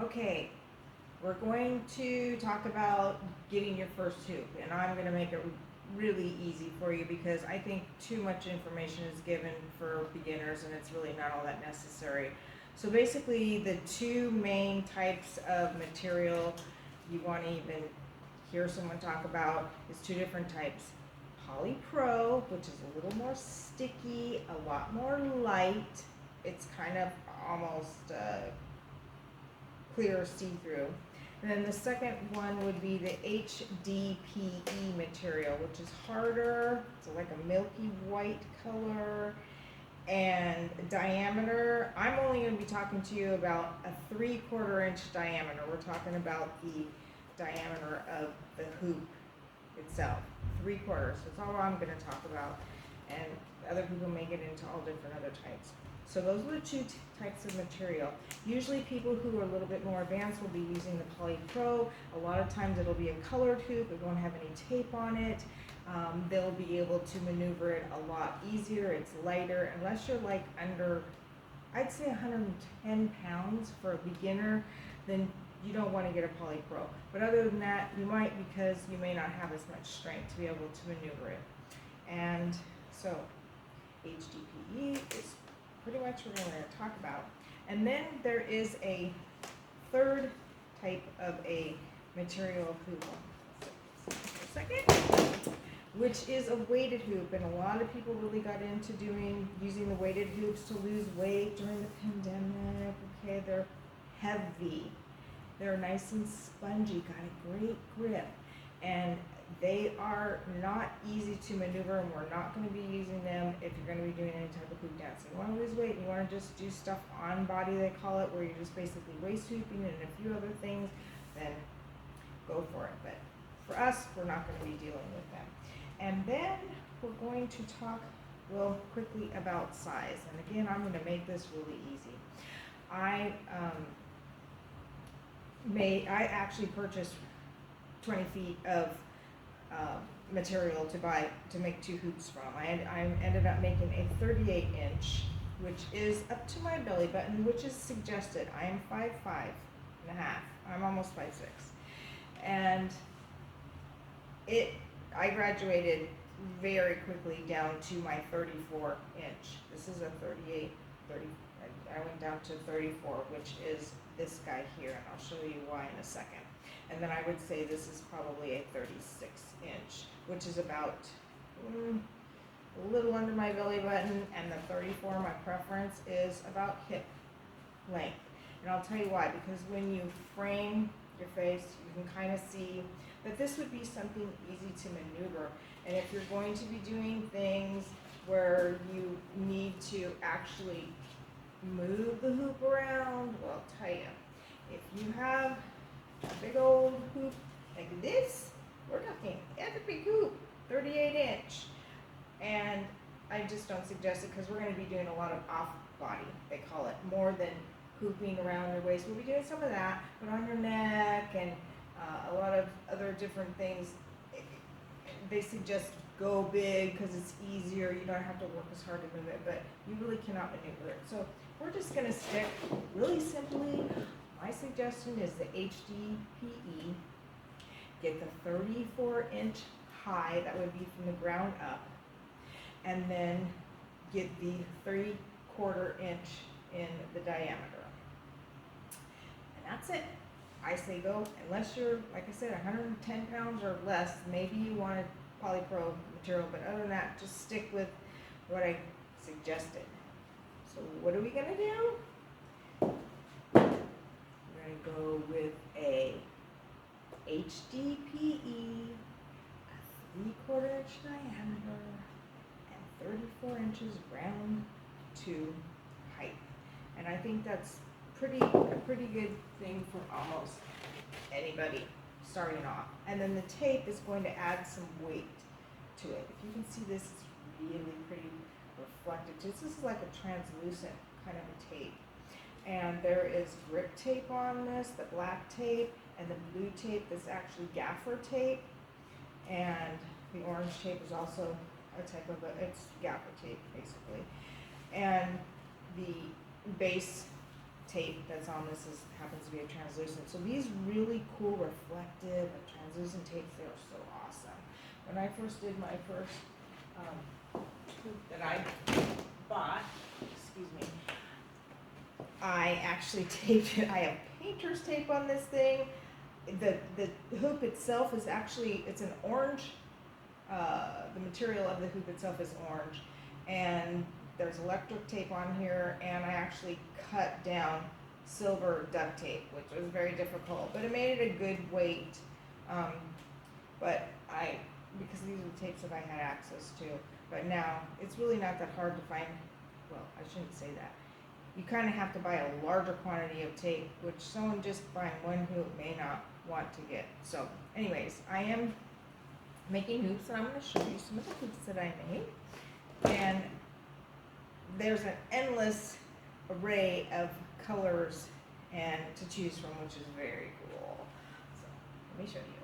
Okay, we're going to talk about getting your first hoop, and I'm going to make it really easy for you because I think too much information is given for beginners and it's really not all that necessary. So basically the two main types of material you want to even hear someone talk about is two different types. Polypro, which is a little more sticky, a lot more light. It's kind of almost clear see-through. And then the second one would be the HDPE material, which is harder. It's like a milky white color. And diameter, I'm only going to be talking to you about a 3/4 inch diameter. We're talking about the diameter of the hoop itself. 3/4. That's all I'm going to talk about. And other people may get into all different other types. So those are the two types of material. Usually people who are a little bit more advanced will be using the Polypro. A lot of times it'll be a colored hoop. It won't have any tape on it. They'll be able to maneuver it a lot easier. It's lighter. Unless you're like under, I'd say 110 pounds for a beginner, then you don't want to get a Polypro. But other than that, you might, because you may not have as much strength to be able to maneuver it. And so HDPE is pretty much what we're going to talk about. And then there is a third type of a material hoop, which is a weighted hoop. And a lot of people really got into using the weighted hoops to lose weight during the pandemic. Okay, they're heavy. They're nice and spongy, got a great grip. And they are not easy to maneuver, and we're not going to be using them if you're going to be doing any type of hoop dancing. You want to lose weight and you want to just do stuff on body, they call it, where you're just basically waist hooping and a few other things, then go for it. But for us, we're not going to be dealing with them. And then we're going to talk real quickly about size. And again, I'm going to make this really easy. I actually purchased 20 feet of material to make two hoops from. I ended up making a 38 inch, which is up to my belly button, which is suggested. I am 5'5" and a half. I'm almost 5'6", and I graduated very quickly down to my 34 inch. This is a 38, 30. I went down to 34, which is this guy here, and I'll show you why in a second. And then I would say this is probably a 36 inch, which is about a little under my belly button, and the 34, my preference, is about hip length. And I'll tell you why, because when you frame your face, you can kind of see that this would be something easy to maneuver. And if you're going to be doing things where you need to actually move the hoop around, well, I'll tell you, if you have a big old hoop like this, we're talking, that's a big hoop, 38 inch. And I just don't suggest it because we're going to be doing a lot of off body, they call it, more than hooping around your waist. We'll be doing some of that, but on your neck and a lot of other different things, they suggest go big because it's easier. You don't have to work as hard to move it, but you really cannot maneuver it. So we're just going to stick really simply. My suggestion is the HDPE. Get the 34 inch high, that would be from the ground up, and then get the 3/4 inch in the diameter. And that's it. I say go, unless you're, like I said, 110 pounds or less, maybe you want a Polypro material, but other than that, just stick with what I suggested. So what are we going to do? We're going to go with a HDPE, a 3/4 inch diameter, and 34 inches round to height. And I think that's a pretty good thing for almost anybody starting off. And then the tape is going to add some weight to it. If you can see, this is really pretty reflective. This is like a translucent kind of a tape. And there is grip tape on this, the black tape, and the blue tape that's actually gaffer tape. And the orange tape is also a type of it's gaffer tape basically. And the base tape that's on this happens to be a translucent. So these really cool reflective and translucent tapes, they're so awesome. When I first did my first hoop that I bought, excuse me, I actually taped it. I have painter's tape on this thing. The hoop itself is actually, it's an orange. The material of the hoop itself is orange, and there's electric tape on here, and I actually cut down silver duct tape, which was very difficult, but it made it a good weight. But because these are the tapes that I had access to, but now it's really not that hard to find. Well, I shouldn't say that. You kind of have to buy a larger quantity of tape, which someone just buying one hoop may not want to get. So anyways, I am making hoops, and I'm going to show you some of the hoops that I made. And there's an endless array of colors and to choose from, which is very cool. So let me show you.